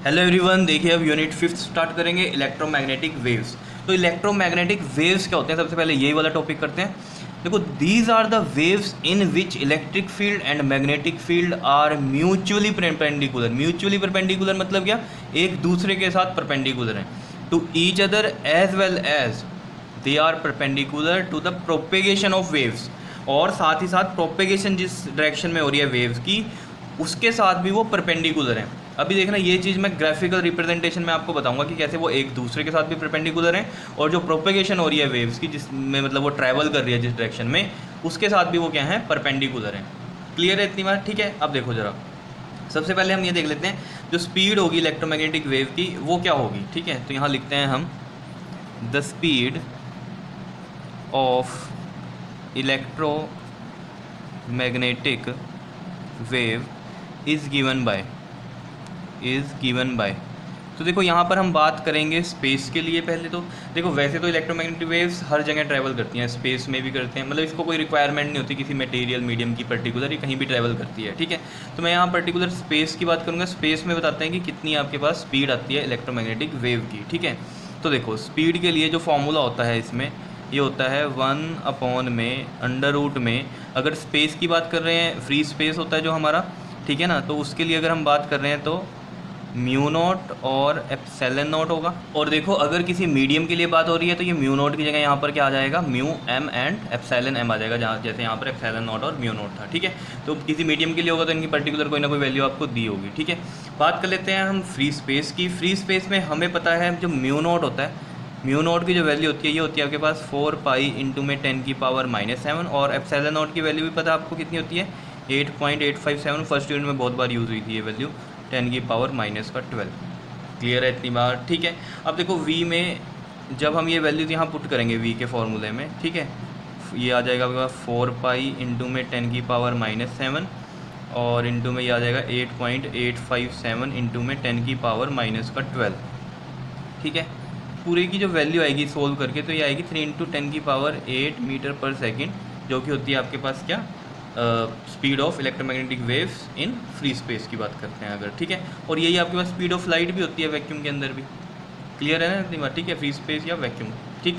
Hello everyone, देखिए अब unit 5 start करेंगे, इलेक्ट्रोमैग्नेटिक वेव्स। तो इलेक्ट्रोमैग्नेटिक वेव्स क्या होते हैं, सबसे पहले यही वाला टॉपिक करते हैं। देखो, these are the waves in which electric field and magnetic field are mutually perpendicular. Mutually perpendicular मतलब क्या, एक दूसरे के साथ परपेंडिकुलर हैं to each other as well as they are perpendicular to the propagation of waves. और साथ ही साथ प्रोपेगेशन जिस डायरेक्शन में हो रही है वेव्स की, उसके साथ भी वो परपेंडिकुलर हैं। अभी देखना, ये चीज़ मैं ग्राफिकल रिप्रेजेंटेशन में आपको बताऊंगा कि कैसे वो एक दूसरे के साथ भी परपेंडिकुलर हैं, और जो प्रोपेगेशन हो रही है वेव्स की, जिसमें मतलब वो ट्रैवल कर रही है जिस डायरेक्शन में, उसके साथ भी वो क्या है, परपेंडिकुलर हैं। क्लियर है इतनी बात? ठीक है, अब देखो ज़रा, सबसे पहले हम ये देख लेते हैं जो स्पीड होगी इलेक्ट्रोमैग्नेटिक वेव की वो क्या होगी। ठीक है, तो यहाँ लिखते हैं हम the speed of electromagnetic wave is given by. तो देखो, यहाँ पर हम बात करेंगे स्पेस के लिए। पहले तो देखो, वैसे तो इलेक्ट्रोमैग्नेटिक वेव्स हर जगह ट्रैवल करती हैं, स्पेस में भी करते हैं, मतलब इसको कोई रिक्वायरमेंट नहीं होती किसी मटेरियल मीडियम की पर्टिकुलर, ये कहीं भी ट्रैवल करती है। ठीक है, तो मैं यहाँ पर्टिकुलर स्पेस की बात करूँगा। स्पेस में बताते हैं कि कितनी आपके पास स्पीड आती है इलेक्ट्रोमैग्नेटिक वेव की। ठीक है, तो देखो, स्पीड के लिए जो फॉर्मूला होता है इसमें, ये होता है 1/में में, अगर स्पेस की बात कर रहे हैं, फ्री स्पेस होता है जो हमारा, ठीक है ना, तो उसके लिए अगर हम बात कर रहे हैं तो म्यू नॉट और एप्सिलॉन नॉट होगा। और देखो, अगर किसी मीडियम के लिए बात हो रही है तो ये म्यू नॉट की जगह यहाँ पर क्या आ जाएगा, mu m and epsilon m आ जाएगा, जहाँ जैसे यहाँ पर एप्सिलॉन नॉट और म्यू नॉट था। ठीक है, तो किसी मीडियम के लिए होगा तो इनकी पर्टिकुलर कोई ना कोई वैल्यू आपको दी होगी। ठीक है, बात कर लेते हैं हम फ्री स्पेस की। फ्री स्पेस में हमें पता है जो म्यू नॉट होता है, म्यू नॉट की जो वैल्यू होती है ये होती है आपके पास 4 × में 10⁻⁷, और एप्सिलॉन नॉट की वैल्यू भी पता है आपको कितनी होती है, 8.857। फर्स्ट यूनिट में बहुत बार यूज़ हुई थी ये वैल्यू, 10⁻⁻12। क्लियर है इतनी बार? ठीक है, अब देखो v में जब हम ये वैल्यूज़ यहाँ पुट करेंगे v के फॉर्मूले में, ठीक है, ये आ जाएगा आपके पास 4 × में 10⁻⁷, और इंटू में ये आ जाएगा 8.857 × में 10⁻⁻12। ठीक है, पूरे की जो वैल्यू आएगी सोल्व करके, तो ये आएगी 3 × 10⁸ मीटर/सेकेंड, जो कि होती है आपके पास क्या, speed of electromagnetic waves in free space की बात करते हैं अगर। ठीक है, और यही आपके पास स्पीड ऑफ लाइट भी होती है वैक्यूम के अंदर भी। क्लियर है ना इतनी बात? ठीक है, फ्री स्पेस या वैक्यूम। ठीक,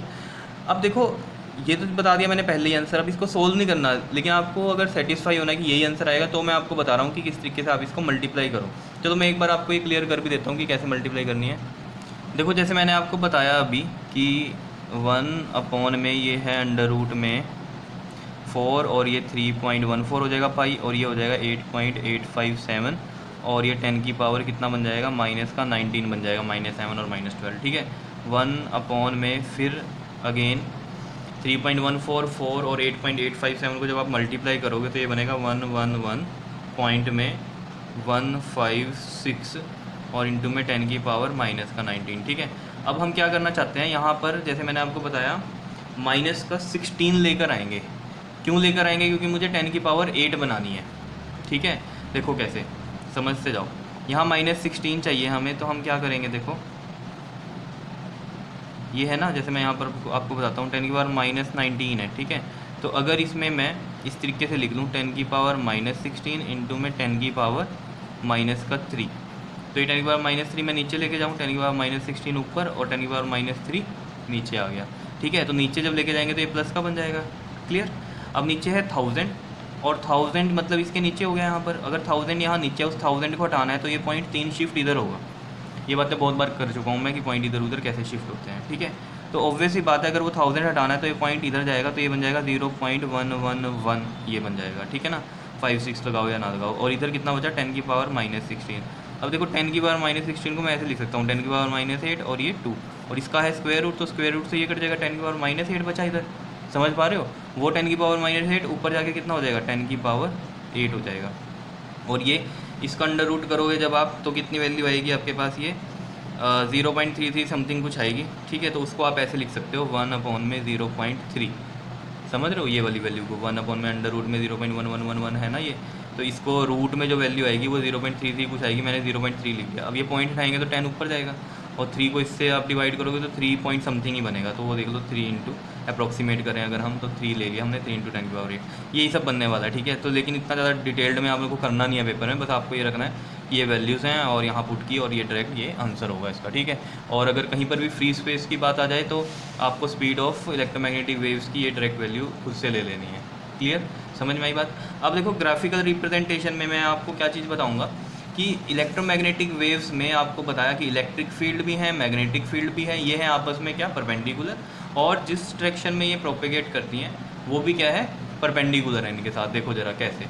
अब देखो, ये तो बता दिया मैंने पहले ही आंसर, अब इसको सोल्व नहीं करना, लेकिन आपको अगर सेटिस्फाई होना है कि यही आंसर आएगा, तो मैं आपको बता रहा हूँ कि किस तरीके से आप इसको मल्टीप्लाई करो। चलो मैं एक बार आपको ये क्लियर कर भी देता हूँ कि कैसे मल्टीप्लाई करनी है। देखो, जैसे मैंने आपको बताया अभी कि 1/ में ये है अंडर रूट में 4, और ये 3.14 हो जाएगा पाई, और ये हो जाएगा 8.857, और ये 10 की पावर कितना बन जाएगा, -19 बन जाएगा, -7 और -12। ठीक है, 1/ में फिर अगेन 3.144 और 8.857 को जब आप मल्टीप्लाई करोगे तो ये बनेगा 111.156 और इंटू में 10 की पावर -19। ठीक है, अब हम क्या करना चाहते हैं यहाँ पर, जैसे मैंने आपको बताया, -16 लेकर आएंगे। क्यों लेकर आएंगे? क्योंकि मुझे 10 की पावर 8 बनानी है। ठीक है, देखो कैसे, समझते जाओ। यहाँ -16 चाहिए हमें, तो हम क्या करेंगे, देखो ये है ना, जैसे मैं यहाँ पर आपको बताता हूँ, 10 की पावर -19 है। ठीक है, तो अगर इसमें मैं इस तरीके से लिख लूँ 10 की पावर -16 इंटू में 10 की पावर -3, तो ये 10 की पावर -3 मैं नीचे लेके जाऊँ, 10 की पावर -16 ऊपर और 10 की पावर -3 नीचे आ गया। ठीक है, तो नीचे जब लेके जाएंगे तो ये प्लस का बन जाएगा। क्लियर? अब नीचे है 1000, और 1000 मतलब इसके नीचे हो गया यहाँ पर, अगर 1000 यहाँ नीचे उस 1000 को हटाना है तो ये पॉइंट 3 शिफ्ट इधर होगा। ये बातें बहुत बार कर चुका हूँ मैं कि पॉइंट इधर उधर कैसे शिफ्ट होते हैं। ठीक है, तो ऑब्वियस ही बात है, अगर वो 1000 हटाना है तो ये पॉइंट इधर जाएगा, तो ये बन जाएगा 0.111, ये बन जाएगा। ठीक है ना, 5 6 लगाओ या ना लगाओ, और इधर कितना बचा, 10 की पावर -16। अब देखो 10 की पावर -16 को मैं ऐसे लिख सकता हूँ, 10 की पावर -8 और ये 2, और इसका है स्क्वायर रूट, तो स्क्वायर रूट से ये कट जाएगा, 10 की पावर -8 बचा इधर। समझ पा रहे हो? वो 10 की पावर -8 ऊपर जाके कितना हो जाएगा, 10 की पावर 8 हो जाएगा, और ये इसका अंडर रूट करोगे जब आप, तो कितनी वैल्यू आएगी आपके पास, ये 0.33 समथिंग कुछ आएगी। ठीक है, तो उसको आप ऐसे लिख सकते हो 1/ में 0.3। समझ रहे हो ये वाली वैल्यू को, 1/ में अंडर रूट में 0.1111 है ना ये, तो इसको रूट में जो वैल्यू आएगी वो 0.33 कुछ आएगी, मैंने 0.3 लिख दिया। अब ये पॉइंट उठाएंगे तो 10 ऊपर जाएगा, और 3 को इससे आप डिवाइड करोगे तो 3 पॉइंट समथिंग ही बनेगा। तो वो देख लो 3 इंटू अप्रॉक्सीमेट करें अगर हम तो 3 ले लिया हमने, 3 इंटू 10⁸ यही सब बनने वाला है, ठीक है। तो लेकिन इतना ज़्यादा डिटेल्ड में आप लोग को करना नहीं है पेपर में, बस आपको ये रखना है कि ये वैल्यूज़ हैं और यहाँ पुट की और ये डायरेक्ट ये आंसर होगा इसका, ठीक है। और अगर कहीं पर भी फ्री स्पेस की बात आ जाए तो आपको स्पीड ऑफ इलेक्ट्रोमैग्नेटिक वेव्स की ये डायरेक्ट वैल्यू खुद से ले लेनी है। क्लियर, समझ में आई बात। अब देखो ग्राफिकल रिप्रेजेंटेशन में मैं आपको क्या चीज़ बताऊँगा कि इलेक्ट्रोमैग्नेटिक वेव्स में आपको बताया कि इलेक्ट्रिक फील्ड भी है, मैग्नेटिक फील्ड भी है, ये है आपस में क्या परपेंडिकुलर, और जिस डायरेक्शन में ये प्रोपेगेट करती हैं वो भी क्या है परपेंडिकुलर है इनके साथ। देखो ज़रा कैसे,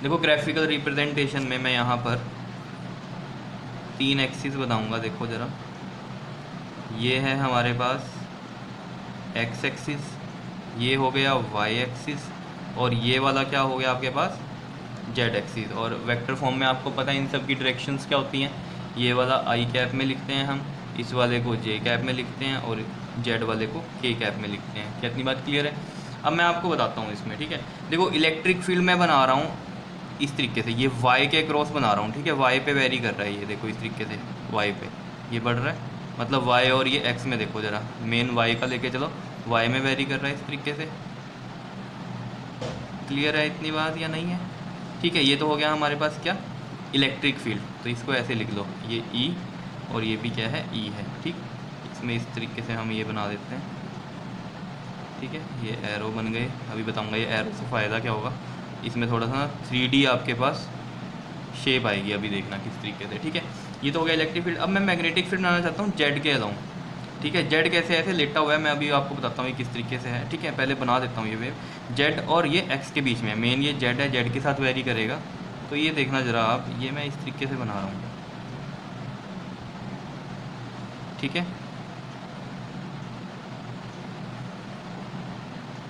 देखो ग्राफिकल रिप्रेजेंटेशन में मैं यहाँ पर 3 एक्सिस बताऊँगा। देखो ज़रा, ये है हमारे पास एक्स एक्सिस, ये हो गया वाई एक्सिस, और ये वाला क्या हो गया आपके पास जेड एक्सिस। और वेक्टर फॉर्म में आपको पता है इन सब की डायरेक्शंस क्या होती हैं। ये वाला आई कैप में लिखते हैं हम, इस वाले को जे कैप में लिखते हैं, और जेड वाले को के कैप में लिखते हैं। क्या इतनी बात क्लियर है। अब मैं आपको बताता हूँ इसमें, ठीक है। देखो इलेक्ट्रिक फील्ड मैं बना रहा हूँ इस तरीके से, ये वाई के क्रॉस बना रहा हूँ, ठीक है। वाई पे वेरी कर रहा है ये, देखो इस तरीके से वाई पे ये बढ़ रहा है, मतलब वाई और ये एक्स में देखो ज़रा, मेन वाई का लेके चलो, वाई में वेरी कर रहा है इस तरीके से। क्लियर है इतनी बात या नहीं है, ठीक है। ये तो हो गया हमारे पास क्या इलेक्ट्रिक फील्ड, तो इसको ऐसे लिख लो, ये ई और ये भी क्या है ई है, ठीक। इसमें इस तरीके से हम ये बना देते हैं, ठीक है। ये एरो बन गए, अभी बताऊंगा ये एरो से फ़ायदा क्या होगा। इसमें थोड़ा सा 3D आपके पास शेप आएगी, अभी देखना किस तरीके से, ठीक है। ये तो हो गया इलेक्ट्रिक फील्ड। अब मैं मैग्नेटिक फील्ड बनाना चाहता हूँ जेड के अलाउं, ठीक है। जेड कैसे ऐसे लेटा हुआ है, मैं अभी आपको बताता हूँ ये किस तरीके से है, ठीक है। पहले बना देता हूँ ये वेव जेड और ये एक्स के बीच में, मेन ये जेड है, जेड के साथ वेरी करेगा। तो ये देखना ज़रा आप, ये मैं इस तरीके से बना रहा हूँ, ठीक है।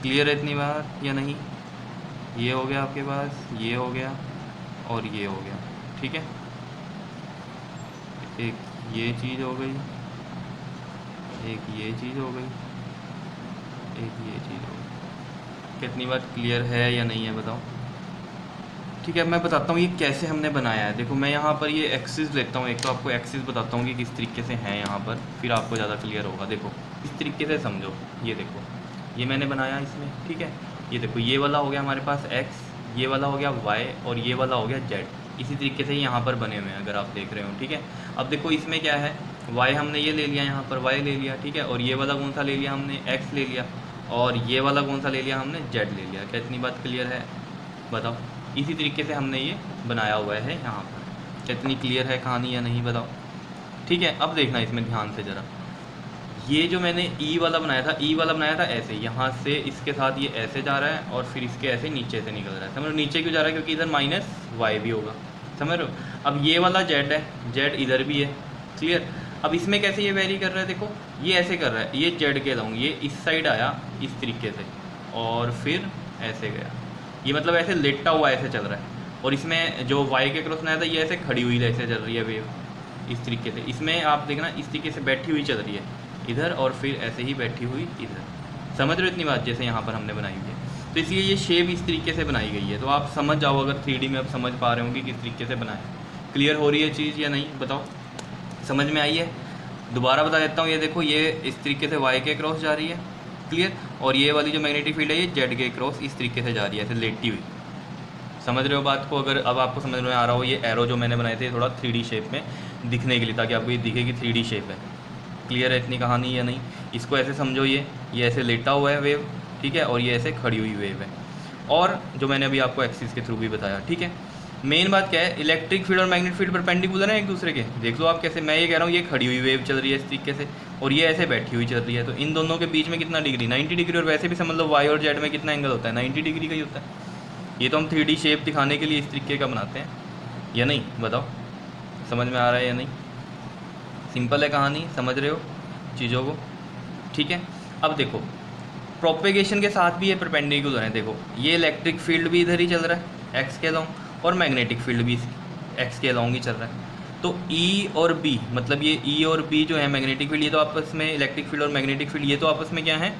क्लियर है इतनी बात या नहीं। ये हो गया आपके पास, ये हो गया और ये हो गया, ठीक है। एक ये चीज़ हो गई, एक ये चीज़ हो गई, एक ये चीज़ हो गई। कितनी बात क्लियर है या नहीं है बताओ, ठीक है। मैं बताता हूँ ये कैसे हमने बनाया है। देखो मैं यहाँ पर ये एक्सिस लेता हूँ, एक तो आपको एक्सिस बताता हूँ कि किस तरीके से है यहाँ पर, फिर आपको ज़्यादा क्लियर होगा। देखो इस तरीके से समझो, ये देखो ये मैंने बनाया इसमें, ठीक है। ये देखो ये वाला हो गया हमारे पास एक्स, ये वाला हो गया वाई और ये वाला हो गया जेड। इसी तरीके से यहाँ पर बने हुए हैं अगर आप देख रहे हो, ठीक है। अब देखो इसमें क्या है, वाई हमने ये ले लिया, यहाँ पर वाई ले लिया, ठीक है। और ये वाला कौन सा ले लिया हमने, एक्स ले लिया, और ये वाला कौन सा ले लिया हमने, जेड ले लिया। क्या इतनी बात क्लियर है बताओ। इसी तरीके से हमने ये बनाया हुआ है यहाँ पर। क्या इतनी क्लियर है कहानी या नहीं बताओ, ठीक है। अब देखना इसमें ध्यान से ज़रा, ये जो मैंने ई वाला बनाया था, ई वाला बनाया था ऐसे, यहाँ से इसके साथ ये ऐसे जा रहा है और फिर इसके ऐसे नीचे से निकल रहा है। समझ लो नीचे क्यों जा रहा है, क्योंकि इधर माइनस वाई भी होगा, समझ रहे हो। अब ये वाला जेड है, जेड इधर भी है, क्लियर। अब इसमें कैसे ये वेरी कर रहा है, देखो ये ऐसे कर रहा है, ये जेड के लाऊँ, ये इस साइड आया इस तरीके से और फिर ऐसे गया, ये मतलब ऐसे लेटा हुआ ऐसे चल रहा है। और इसमें जो वाई के क्रॉस बनाया था ये ऐसे खड़ी हुई ऐसे चल रही है वेव, इस तरीके से। इसमें आप देखना इस तरीके से बैठी हुई चल रही है इधर, और फिर ऐसे ही बैठी हुई इधर। समझ रहे हो इतनी बात, जैसे यहाँ पर हमने बनाई हुई है। तो इसलिए ये शेप इस तरीके से बनाई गई है। तो आप समझ जाओ अगर 3D में आप समझ पा रहे हो कि किस तरीके से बनाए। क्लियर हो रही है चीज़ या नहीं बताओ, समझ में आई है। दोबारा बता देता हूँ, ये देखो ये इस तरीके से वाई के क्रॉस जा रही है, क्लियर। और ये वाली जो मैग्नेटिक फील्ड है ये जेड के क्रॉस इस तरीके से जा रही है ऐसे लेटी हुई। समझ रहे हो बात को। अगर अब आपको समझ में आ रहा हो, ये एरो जो मैंने बनाए थे थोड़ा 3D शेप में दिखने के लिए, ताकि आपको ये दिखे कि 3D शेप है। क्लियर है इतनी कहानी या नहीं। इसको ऐसे समझो, ये ऐसे लेटा हुआ है वेव, ठीक है, और ये ऐसे खड़ी हुई वेव है। और जो मैंने अभी आपको एक्सिस के थ्रू भी बताया, ठीक है। मेन बात क्या है, इलेक्ट्रिक फील्ड और मैग्नेटिक फील्ड परपेंडिकुलर है एक दूसरे के। देख लो आप कैसे, मैं ये कह रहा हूँ ये खड़ी हुई वेव चल रही है इस तरीके से और ये ऐसे बैठी हुई चल रही है। तो इन दोनों के बीच में कितना डिग्री, 90 डिग्री। और वैसे भी समझ लो वाई और जेड में कितना एंगल होता है, 90 डिग्री का ही होता है। ये तो हम 3D शेप दिखाने के लिए इस तरीके का बनाते हैं या नहीं बताओ, समझ में आ रहा है या नहीं। सिंपल है कहानी, समझ रहे हो चीज़ों को, ठीक है। अब देखो प्रोपेगेशन के साथ भी ये परपेंडिकुलर है। देखो ये इलेक्ट्रिक फील्ड भी इधर ही चल रहा है एक्स के अलाउंग, और मैग्नेटिक फील्ड भी एक्स के अलाउंग ही चल रहा है। तो ई और बी, मतलब ये ई और बी जो है मैग्नेटिक फील्ड, ये तो आपस में, इलेक्ट्रिक फील्ड और मैग्नेटिक फील्ड ये तो आपस में क्या है,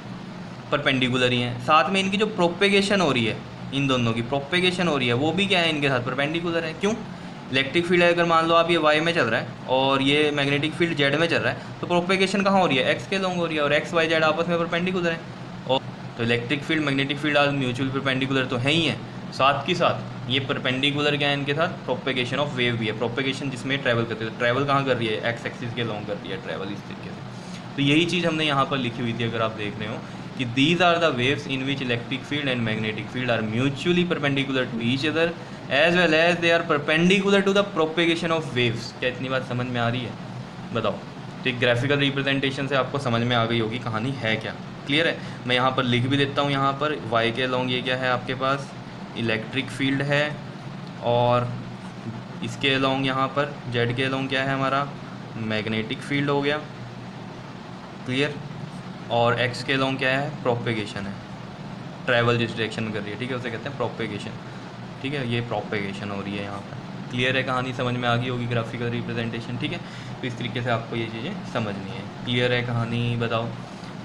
परपेंडिकुलर ही हैं। साथ में इनकी जो प्रोपेगेशन हो रही है, इन दोनों की प्रोपेगेशन हो रही है वो भी क्या है, इनके साथ परपेंडिकुलर है। क्यों, इलेक्ट्रिक फील्ड अगर मान लो आप ये वाई में चल रहा है और ये मैग्नेटिक फील्ड जेड में चल रहा है, तो प्रोपेगेशन कहाँ हो रही है, एक्स के लॉन्ग हो रही है, और एक्स वाई जेड आपस में परपेंडिकुलर है। और तो इलेक्ट्रिक फील्ड मैग्नेटिक फील्ड आज म्यूचुअल परपेंडिकुलर तो है ही है, साथ के साथ ये परपेंडिकुलर क्या है इनके साथ, प्रोपेगेशन ऑफ वेव भी है। प्रोपेगेशन जिसमें ट्रैवल करते हैं, ट्रैवल कहाँ कर रही है, एक्स एक्सिस के लॉन्ग कर रही है ट्रैवल, इस तरीके से। तो यही चीज़ हमने यहाँ पर लिखी हुई थी, अगर आप देख रहे हो कि these are the waves in which electric field and magnetic field are mutually perpendicular to each other as well as they are perpendicular to the propagation of waves. क्या इतनी बात समझ में आ रही है, बताओ। तो एक ग्राफिकल रिप्रेजेंटेशन से आपको समझ में आ गई होगी कहानी है क्या, क्लियर है। मैं यहाँ पर लिख भी देता हूँ, यहाँ पर वाई के लॉन्ग ये क्या है आपके पास, इलेक्ट्रिक फील्ड है, और इसके लॉन्ग यहाँ पर जेड के लॉन्ग क्या है हमारा, मैग्नेटिक फील्ड हो गया, क्लियर। और एक्स के लॉन्ग क्या है, प्रोपेगेशन है, ट्रैवल जिस डायरेक्शन में कर रही है, ठीक है, उसे कहते हैं प्रोपेगेशन, ठीक है, ये प्रोपेगेशन हो रही है यहाँ पर। क्लियर है, कहानी समझ में आ गई होगी, ग्राफिकल रिप्रेजेंटेशन, ठीक है। तो इस तरीके से आपको ये चीज़ें समझनी है, क्लियर है कहानी, बताओ।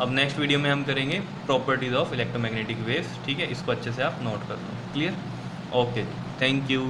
अब नेक्स्ट वीडियो में हम करेंगे प्रॉपर्टीज़ ऑफ इलेक्ट्रोमैग्नेटिक वेव्स, ठीक है, इसको अच्छे से आप नोट कर लो, क्लियर, ओके, थैंक यू।